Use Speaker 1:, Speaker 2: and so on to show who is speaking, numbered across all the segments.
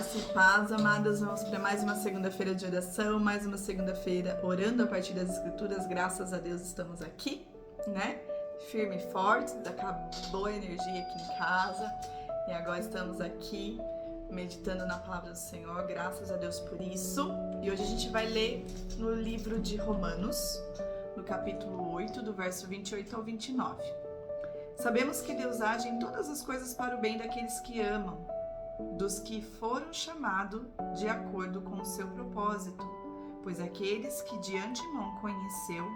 Speaker 1: Graça e paz, amadas. Vamos para mais uma segunda-feira de oração, mais uma segunda-feira orando a partir das Escrituras. Graças a Deus estamos aqui, né? Firme e forte. Acabou a energia aqui em casa e agora estamos aqui meditando na palavra do Senhor. Graças a Deus por isso. E hoje a gente vai ler no livro de Romanos, no capítulo 8, do verso 28 ao 29. Sabemos que Deus age em todas as coisas para o bem daqueles que amam, dos que foram chamados de acordo com o seu propósito, pois aqueles que de antemão conheceu,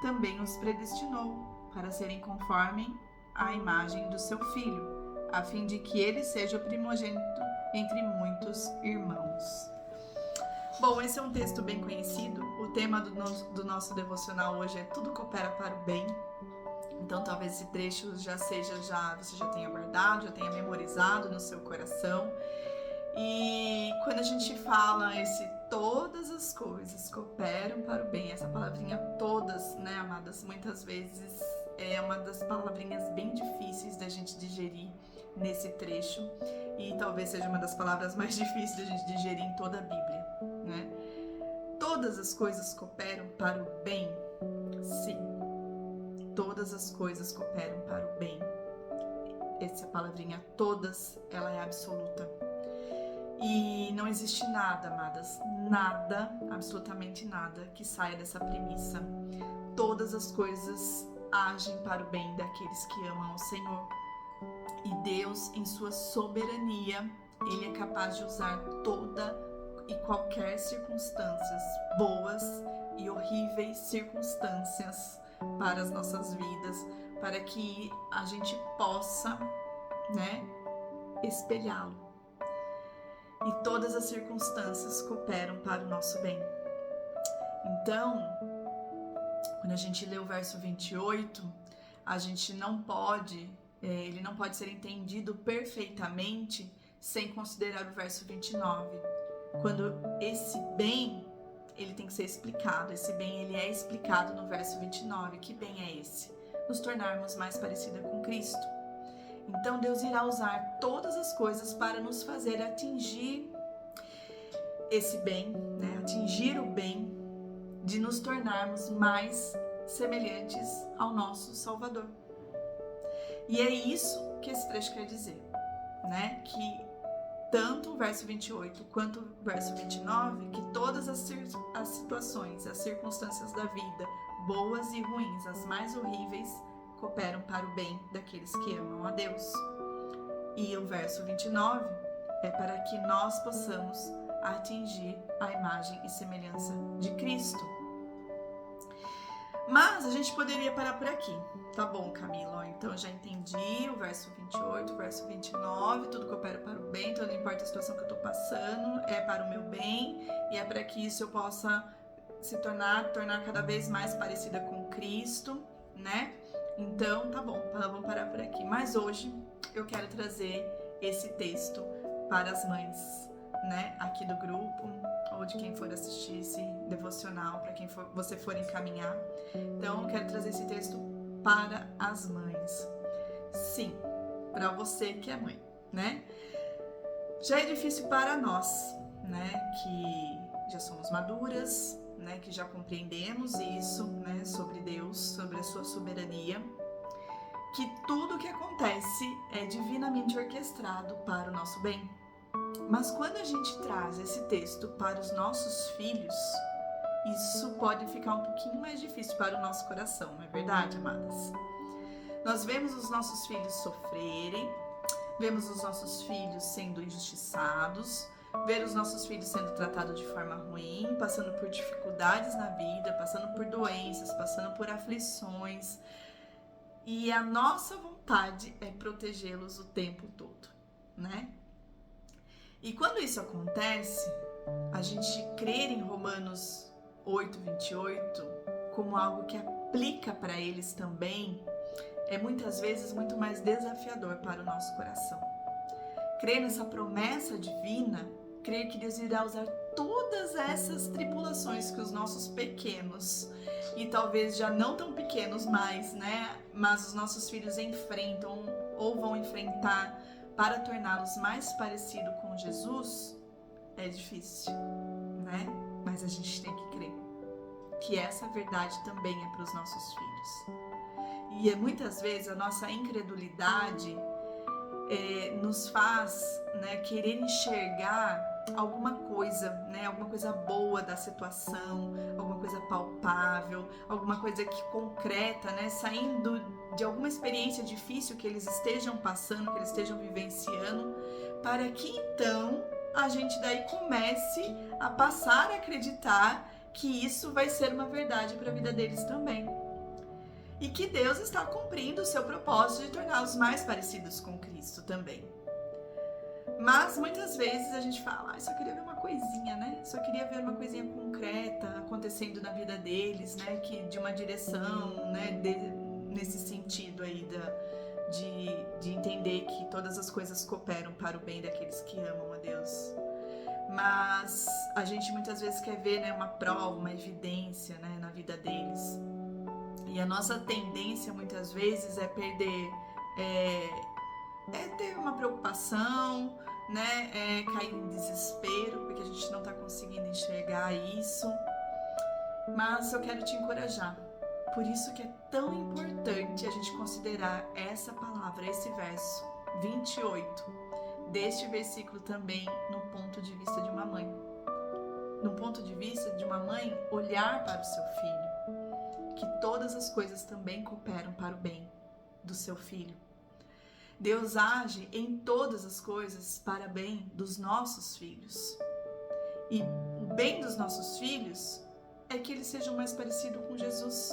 Speaker 1: também os predestinou para serem conforme à imagem do seu Filho, a fim de que ele seja o primogênito entre muitos irmãos. Bom, esse é um texto bem conhecido. O tema do nosso devocional hoje é Tudo Coopera para o Bem. Então talvez esse trecho você já tenha guardado, já tenha memorizado no seu coração. E quando a gente fala todas as coisas cooperam para o bem, essa palavrinha todas, né, amadas, muitas vezes é uma das palavrinhas bem difíceis da gente digerir nesse trecho. E talvez seja uma das palavras mais difíceis da gente digerir em toda a Bíblia, né? Todas as coisas cooperam para o bem? Sim. Todas as coisas cooperam para o bem. Essa palavrinha todas, ela é absoluta. E não existe nada, amadas, nada, absolutamente nada, que saia dessa premissa. Todas as coisas agem para o bem daqueles que amam ao Senhor. E Deus, em sua soberania, Ele é capaz de usar toda e qualquer circunstâncias, boas e horríveis circunstâncias, para as nossas vidas, para que a gente possa, né, espelhá-lo. E todas as circunstâncias cooperam para o nosso bem. Então, quando a gente lê o verso 28, a gente não pode, ele não pode ser entendido perfeitamente sem considerar o verso 29. Quando esse bem, ele tem que ser explicado. Esse bem, ele é explicado no verso 29. Que bem é esse? Nos tornarmos mais parecida com Cristo. Então, Deus irá usar todas as coisas para nos fazer atingir esse bem, né? Atingir o bem de nos tornarmos mais semelhantes ao nosso Salvador. E é isso que esse trecho quer dizer, né? Que tanto o verso 28 quanto o verso 29, que todas as situações, as circunstâncias da vida, boas e ruins, as mais horríveis, cooperam para o bem daqueles que amam a Deus. E o verso 29 é para que nós possamos atingir a imagem e semelhança de Cristo. Mas a gente poderia parar por aqui. Tá bom, Camila, então eu já entendi o verso 28, o verso 29, tudo coopera para o bem, então não importa a situação que eu tô passando, é para o meu bem, e é para que isso eu possa tornar cada vez mais parecida com Cristo, né? Então, tá bom, vamos parar por aqui. Mas hoje eu quero trazer esse texto para as mães, né, aqui do grupo, ou de quem for assistir esse devocional, para quem você for encaminhar. Então, eu quero trazer esse texto para as mães. Sim, para você que é mãe, né? Já é difícil para nós, né, que já somos maduras, né, que já compreendemos isso, né, sobre Deus, sobre a sua soberania, que tudo que acontece é divinamente orquestrado para o nosso bem. Mas quando a gente traz esse texto para os nossos filhos, isso pode ficar um pouquinho mais difícil para o nosso coração, não é verdade, amadas? Nós vemos os nossos filhos sofrerem, vemos os nossos filhos sendo injustiçados, ver os nossos filhos sendo tratados de forma ruim, passando por dificuldades na vida, passando por doenças, passando por aflições. E a nossa vontade é protegê-los o tempo todo, né? E quando isso acontece, a gente crer em Romanos 8, 28 como algo que aplica para eles também é muitas vezes muito mais desafiador para o nosso coração. Crer nessa promessa divina, crer que Deus irá usar todas essas tribulações que os nossos pequenos, e talvez já não tão pequenos mais, né, mas os nossos filhos enfrentam ou vão enfrentar para torná-los mais parecidos com Jesus, É difícil, né? Mas a gente tem que crer que essa verdade também é para os nossos filhos. E muitas vezes a nossa incredulidade nos faz, né, querer enxergar alguma coisa, né, alguma coisa boa da situação, alguma coisa palpável, alguma coisa que concreta, né, saindo de alguma experiência difícil que eles estejam passando, que eles estejam vivenciando, para que então a gente daí comece a passar a acreditar que isso vai ser uma verdade para a vida deles também. E que Deus está cumprindo o seu propósito de torná-los mais parecidos com Cristo também. Mas muitas vezes a gente fala, só queria ver uma coisinha, né? Só queria ver uma coisinha concreta acontecendo na vida deles, né? Que de uma direção, né? Nesse sentido aí de entender que todas as coisas cooperam para o bem daqueles que amam a Deus. Mas a gente muitas vezes quer ver, né, uma prova, uma evidência, né, na vida deles. E a nossa tendência muitas vezes é perder, ter uma preocupação, né, cair em desespero, porque a gente não está conseguindo enxergar isso. Mas eu quero te encorajar. Por isso que é tão importante a gente considerar essa palavra, esse verso 28, deste versículo também no ponto de vista de uma mãe. No ponto de vista de uma mãe olhar para o seu filho, que todas as coisas também cooperam para o bem do seu filho. Deus age em todas as coisas para o bem dos nossos filhos. E o bem dos nossos filhos é que eles sejam mais parecidos com Jesus.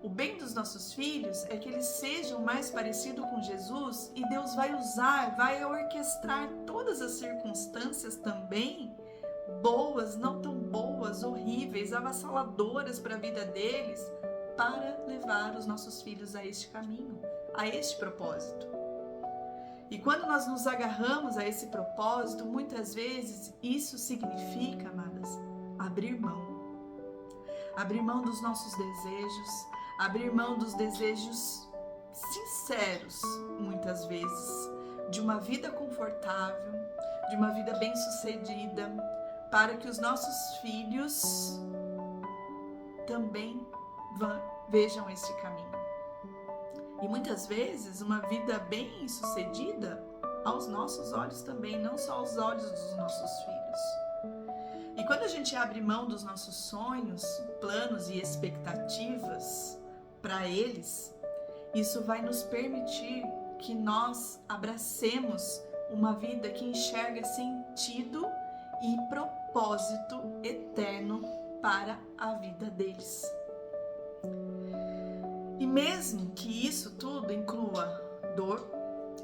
Speaker 1: O bem dos nossos filhos é que eles sejam mais parecidos com Jesus, e Deus vai usar, vai orquestrar todas as circunstâncias também, boas, não tão boas, horríveis, avassaladoras para a vida deles, para levar os nossos filhos a este caminho, a este propósito. E quando nós nos agarramos a esse propósito, muitas vezes isso significa, amadas, abrir mão. Abrir mão dos nossos desejos, abrir mão dos desejos sinceros, muitas vezes, de uma vida confortável, de uma vida bem-sucedida, para que os nossos filhos também vejam este caminho. E muitas vezes uma vida bem-sucedida aos nossos olhos também, não só aos olhos dos nossos filhos. E quando a gente abre mão dos nossos sonhos, planos e expectativas para eles, isso vai nos permitir que nós abracemos uma vida que enxerga sentido e propósito eterno para a vida deles. E mesmo que isso tudo inclua dor,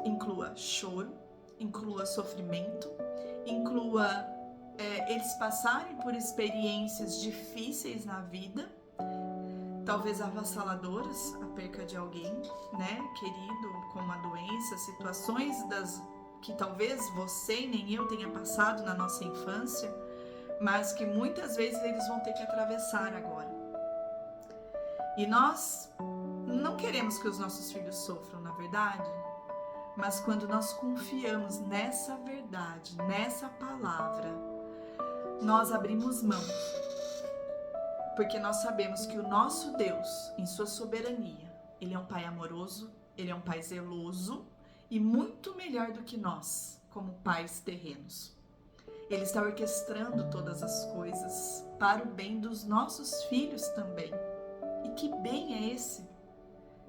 Speaker 1: inclua choro, inclua sofrimento, inclua eles passarem por experiências difíceis na vida, talvez avassaladoras, a perca de alguém, né, querido, como a doença, situações que talvez você e nem eu tenha passado na nossa infância, mas que muitas vezes eles vão ter que atravessar agora. E nós não queremos que os nossos filhos sofram, na verdade, mas quando nós confiamos nessa verdade, nessa palavra, nós abrimos mão, porque nós sabemos que o nosso Deus, em sua soberania, Ele é um Pai amoroso, Ele é um Pai zeloso e muito melhor do que nós, como pais terrenos. Ele está orquestrando todas as coisas para o bem dos nossos filhos também. E que bem é esse?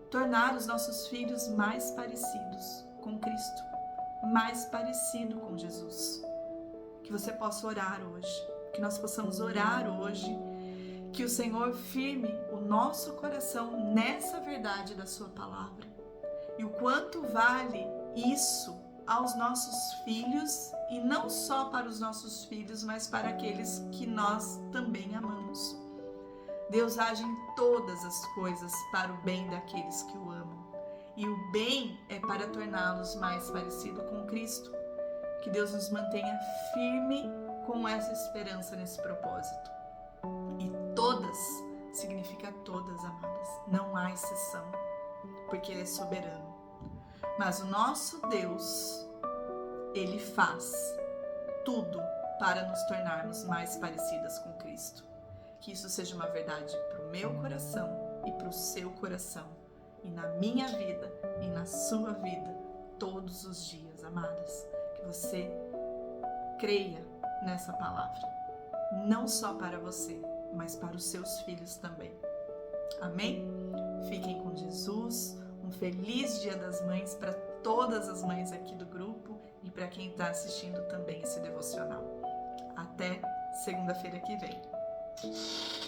Speaker 1: Tornar os nossos filhos mais parecidos com Cristo, mais parecido com Jesus. Que você possa orar hoje, que nós possamos orar hoje, que o Senhor firme o nosso coração nessa verdade da sua palavra. E o quanto vale isso aos nossos filhos, e não só para os nossos filhos, mas para aqueles que nós também amamos. Deus age em todas as coisas para o bem daqueles que o amam. E o bem é para torná-los mais parecidos com Cristo. Que Deus nos mantenha firme com essa esperança nesse propósito. E todas significa todas, amadas. Não há exceção, porque Ele é soberano. Mas o nosso Deus, Ele faz tudo para nos tornarmos mais parecidas com Cristo. Que isso seja uma verdade para o meu coração e para o seu coração, e na minha vida e na sua vida, todos os dias, amadas. Que você creia nessa palavra, não só para você, mas para os seus filhos também. Amém? Fiquem com Jesus. Um feliz Dia das Mães para todas as mães aqui do grupo e para quem está assistindo também esse devocional. Até segunda-feira que vem.